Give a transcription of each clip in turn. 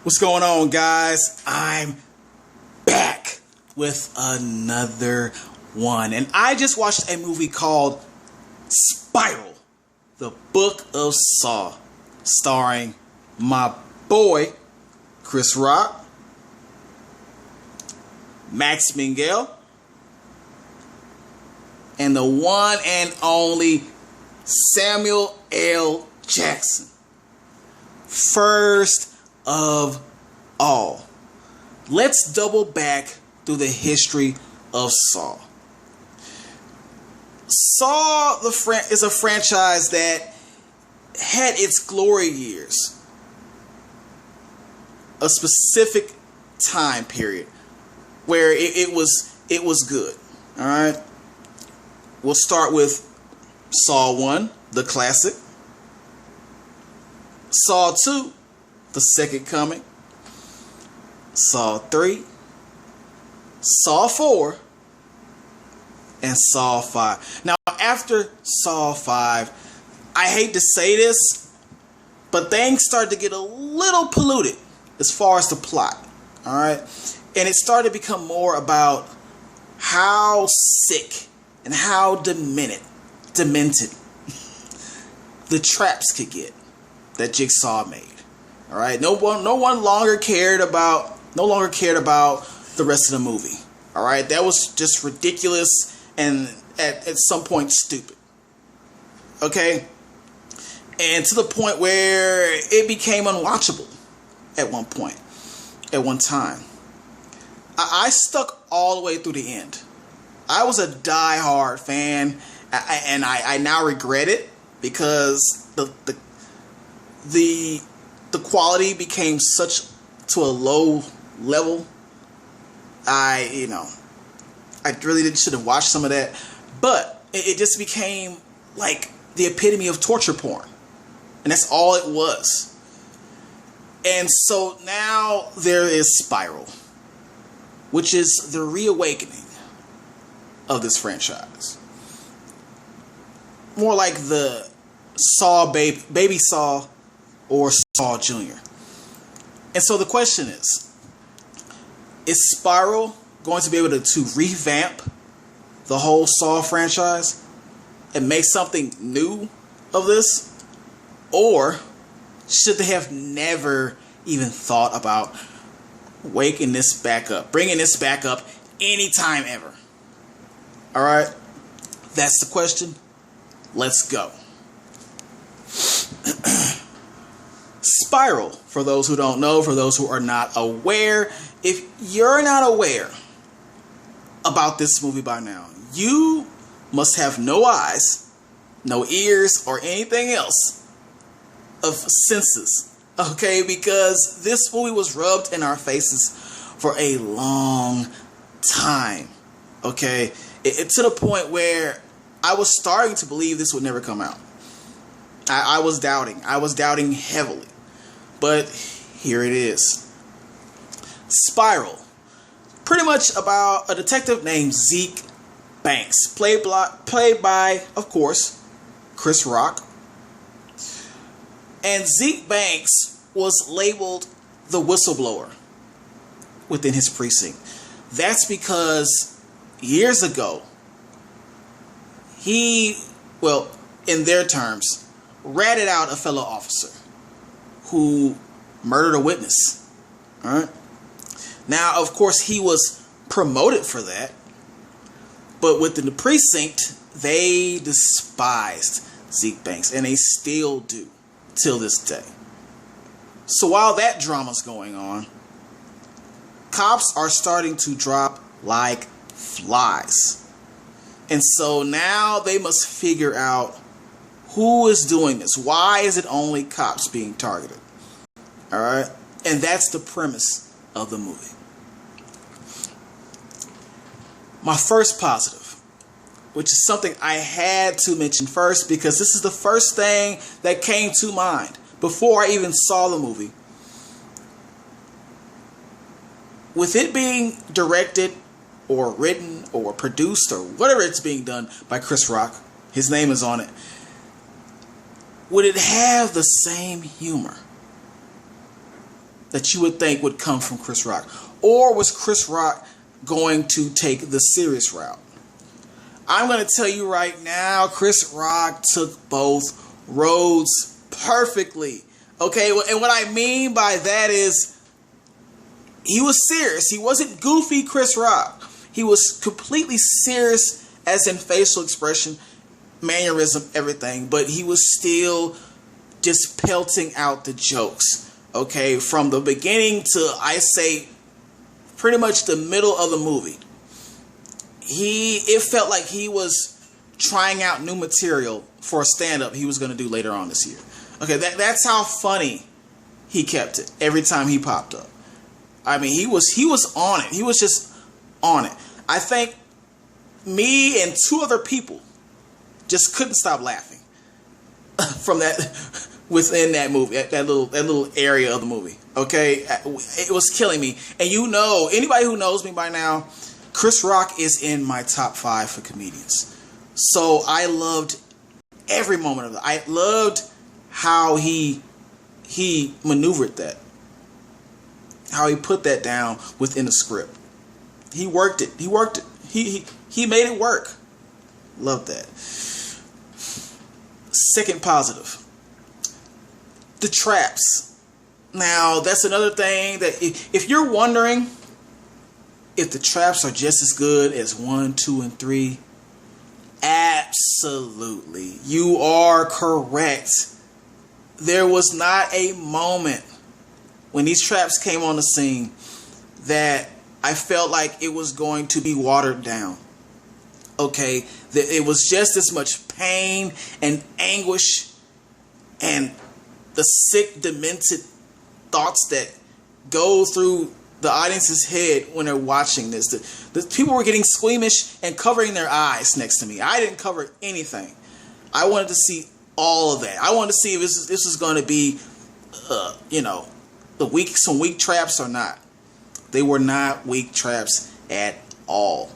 What's going on, guys? I'm back with another one. And I just watched a movie called Spiral, the Book of Saw, starring my boy, Chris Rock, Max Minghella, and the one and only Samuel L. Jackson. First of all, let's double back through the history of Saw. Saw is a franchise that had its glory years, a specific time period where it was good. All right, we'll start with Saw 1, the classic. Saw 2, the Second Coming. Saw 3, Saw 4, and Saw 5. Now, after Saw 5, I hate to say this, but things started to get a little polluted as far as the plot. Alright? And it started to become more about how sick and how demented the traps could get that Jigsaw made. All right, no one longer cared about the rest of the movie. All right, that was just ridiculous and at some point stupid. Okay, and to the point where it became unwatchable at one time. I stuck all the way through the end. I was a die-hard fan, and I now regret it because the quality became such to a low level. I really should have watched some of that, but it just became like the epitome of torture porn, and that's all it was. And so now there is Spiral, which is the reawakening of this franchise. More like the Saw Baby Saw or Saw Jr. And so the question is Spiral going to be able to revamp the whole Saw franchise and make something new of this? Or should they have never even thought about bringing this back up anytime ever? Alright, that's the question. Let's go. Spiral, for those who don't know, for those who are not aware, if you're not aware about this movie by now, you must have no eyes, no ears, or anything else of senses, okay? Because this movie was rubbed in our faces for a long time, okay? It to the point where I was starting to believe this would never come out. I was doubting heavily. But here it is. Spiral. Pretty much about a detective named Zeke Banks. Played by, of course, Chris Rock. And Zeke Banks was labeled the whistleblower within his precinct. That's because years ago, he, in their terms, ratted out a fellow officer who murdered a witness. Alright? Now, of course, he was promoted for that, but within the precinct, they despised Zeke Banks, and they still do till this day. So while that drama's going on, cops are starting to drop like flies. And so now they must figure out who is doing this. Why is it only cops being targeted? Alright? And that's the premise of the movie. My first positive, which is something I had to mention first because this is the first thing that came to mind before I even saw the movie. With it being directed or written or produced or whatever it's being done by Chris Rock, his name is on it, would it have the same humor? that you would think would come from Chris Rock? Or was Chris Rock going to take the serious route? I'm going to tell you right now, Chris Rock took both roads perfectly. Okay, and what I mean by that is he was serious. He wasn't goofy Chris Rock. He was completely serious, as in facial expression, mannerism, everything. But he was still just pelting out the jokes. Okay, from the beginning to, I say, pretty much the middle of the movie. It felt like he was trying out new material for a stand-up he was going to do later on this year. Okay, that's how funny he kept it every time he popped up. I mean, he was on it. He was just on it. I think me and two other people just couldn't stop laughing from that within that movie, that little area of the movie. Okay, it was killing me. And you know, anybody who knows me by now, Chris Rock is in my top 5 for comedians. So I loved every moment of it. I loved how he maneuvered that, how he put that down within the script. He worked it. He made it work. Love that. Second positive, the traps. Now that's another thing that if you're wondering if the traps are just as good as 1, 2, and 3, absolutely, you are correct. There was not a moment when these traps came on the scene that I felt like it was going to be watered down. Okay, it was just as much pain and anguish and the sick, demented thoughts that go through the audience's head when they're watching this. The people were getting squeamish and covering their eyes next to me. I didn't cover anything. I wanted to see all of that. I wanted to see if this is going to be, some weak traps or not. They were not weak traps at all.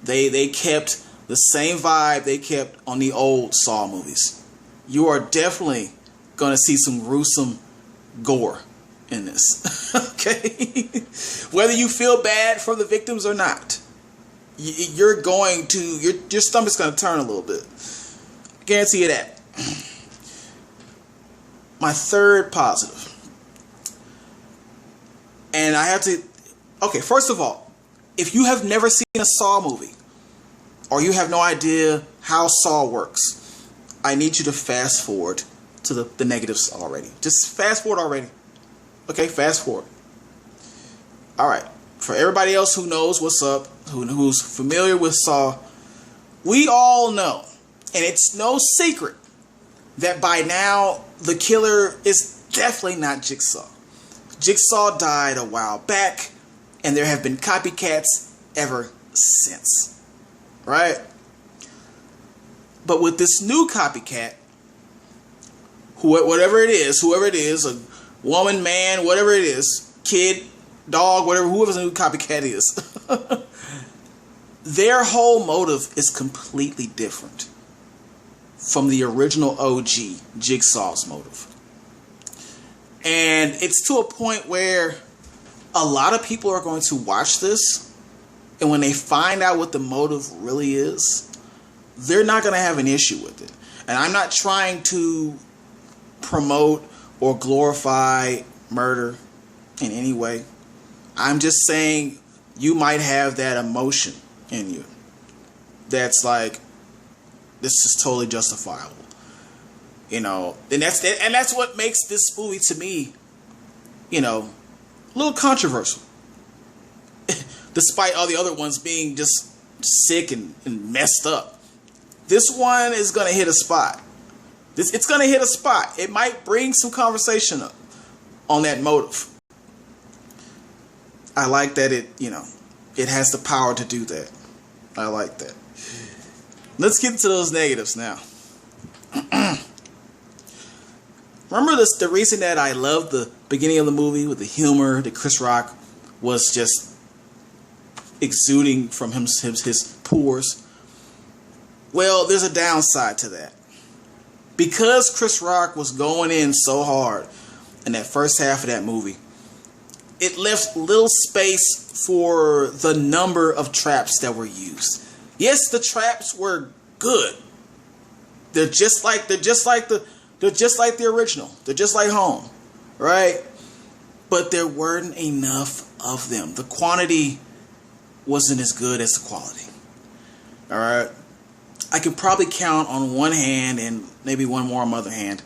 They kept the same vibe they kept on the old Saw movies. You are definitely going to see some gruesome gore in this. Okay? Whether you feel bad for the victims or not, your stomach's going to turn a little bit. I guarantee you that. My third positive. And I have to... Okay, first of all, if you have never seen a Saw movie, or you have no idea how Saw works, I need you to fast forward to the negatives already. Just fast forward already. Okay, fast forward. Alright, for everybody else who knows what's up, who's familiar with Saw, we all know, and it's no secret, that by now the killer is definitely not Jigsaw. Jigsaw died a while back, and there have been copycats ever since. Right? But with this new copycat, whoever it is, a woman, man, whatever it is, kid, dog, whatever, whoever the new copycat is, their whole motive is completely different from the original OG Jigsaw's motive. And it's to a point where a lot of people are going to watch this, and when they find out what the motive really is, they're not going to have an issue with it. And I'm not trying to promote or glorify murder in any way. I'm just saying you might have that emotion in you that's like, this is totally justifiable. And that's what makes this movie, to me, a little controversial. Despite all the other ones being just sick and messed up. This one is going to hit a spot. It's going to hit a spot. It might bring some conversation up on that motive. I like that it has the power to do that. I like that. Let's get into those negatives now. Remember the reason that I loved the beginning of the movie with the humor that Chris Rock was just exuding from his pores? Well, there's a downside to that. Because Chris Rock was going in so hard in that first half of that movie, it left little space for the number of traps that were used. Yes, the traps were good. They're just like the original. They're just like home, right? But there weren't enough of them. The quantity wasn't as good as the quality. All right. I could probably count on one hand and maybe one more on the other hand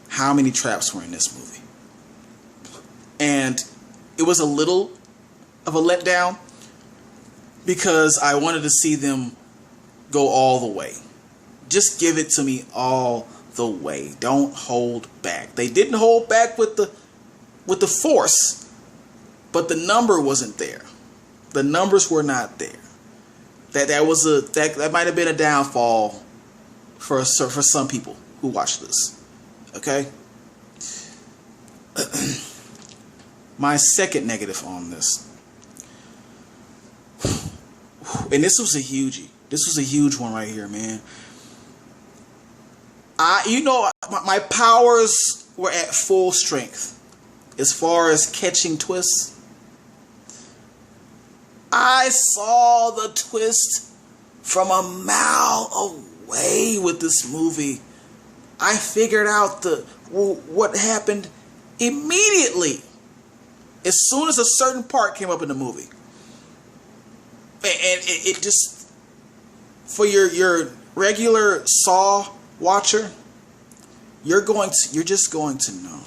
how many traps were in this movie. And it was a little of a letdown because I wanted to see them go all the way. Just give it to me all the way. Don't hold back. They didn't hold back with the force, but the number wasn't there. The numbers were not there. That might have been a downfall for some people who watch this. Okay. My second negative on this, and this was a huge one right here, man. My powers were at full strength as far as catching twists. I saw the twist from a mile away with this movie. I figured out what happened immediately as soon as a certain part came up in the movie. And it just, for your regular Saw watcher, you're just going to know.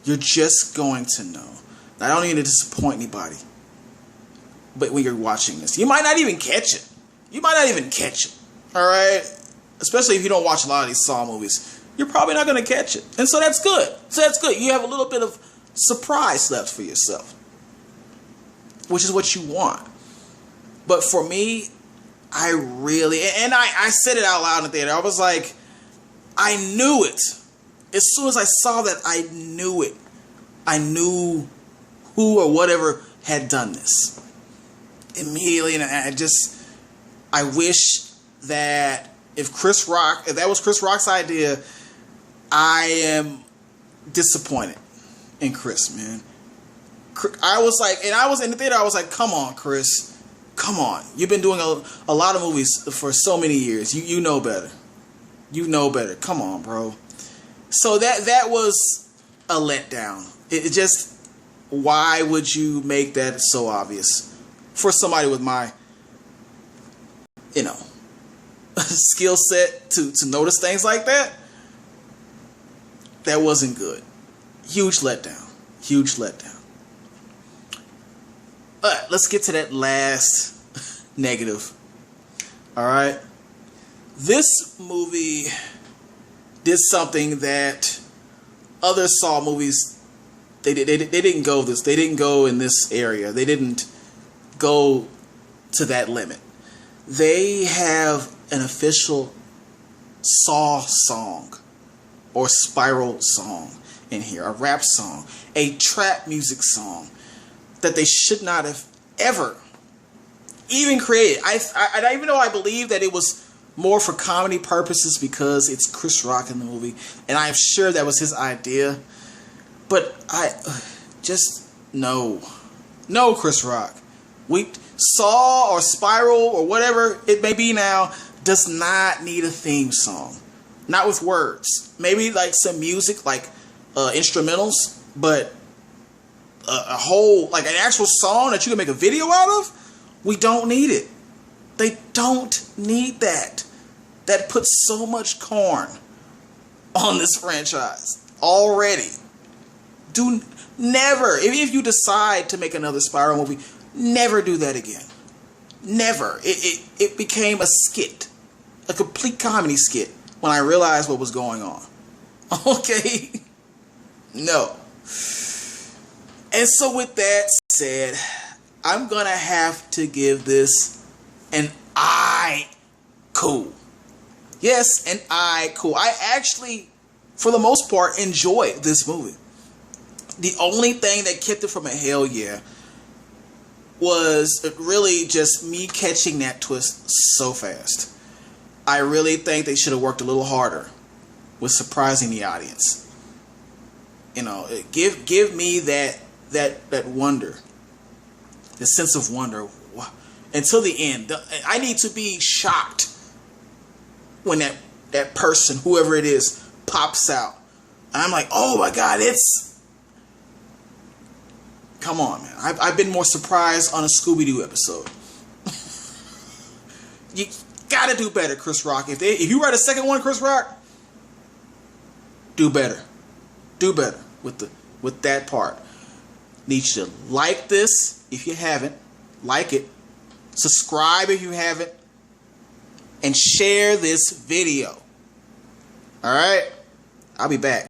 You're just going to know. I don't need to disappoint anybody. But when you're watching this, you might not even catch it. All right? Especially if you don't watch a lot of these Saw movies. You're probably not going to catch it. And so that's good. You have a little bit of surprise left for yourself, which is what you want. But for me, I said it out loud in the theater. I was like, I knew it. As soon as I saw that, I knew it. I knew who or whatever had done this immediately. And I wish that if that was Chris Rock's idea, I am disappointed in Chris, man. I was in the theater, I was like, come on, Chris. Come on. You've been doing a lot of movies for so many years. You know better. You know better. Come on, bro. So that was a letdown. It just, why would you make that so obvious for somebody with my, skill set to notice things like that? That wasn't good. Huge letdown. But let's get to that last negative. All right. This movie did something that other Saw movies, they didn't go this. They didn't go in this area. They didn't go to that limit. They have an official Saw song or Spiral song in here, a rap song, a trap music song that they should not have ever even created. I even though I believe that it was more for comedy purposes because it's Chris Rock in the movie, and I'm sure that was his idea, but no, Chris Rock. Saw or Spiral or whatever it may be now does not need a theme song. Not with words. Maybe like some music, like instrumentals, but a whole, like an actual song that you can make a video out of, we don't need it. They don't need that. That puts so much corn on this franchise already. Never, if you decide to make another Spiral movie, never do that again. Never. It became a skit, a complete comedy skit when I realized what was going on. Okay? No. And so with that said, I'm gonna have to give this an I cool. Yes, an I cool. I actually, for the most part, enjoyed this movie. The only thing that kept it from a hell yeah was really just me catching that twist so fast. I really think they should have worked a little harder with surprising the audience. Give me that that wonder, the sense of wonder until the end. I need to be shocked when that person, whoever it is, pops out. And I'm like, oh my God, it's... Come on, man. I've been more surprised on a Scooby-Doo episode. You gotta do better, Chris Rock. If you write a second one, Chris Rock, do better. Do better with that part. Need you to like this if you haven't. Like it. Subscribe if you haven't. And share this video. Alright? I'll be back.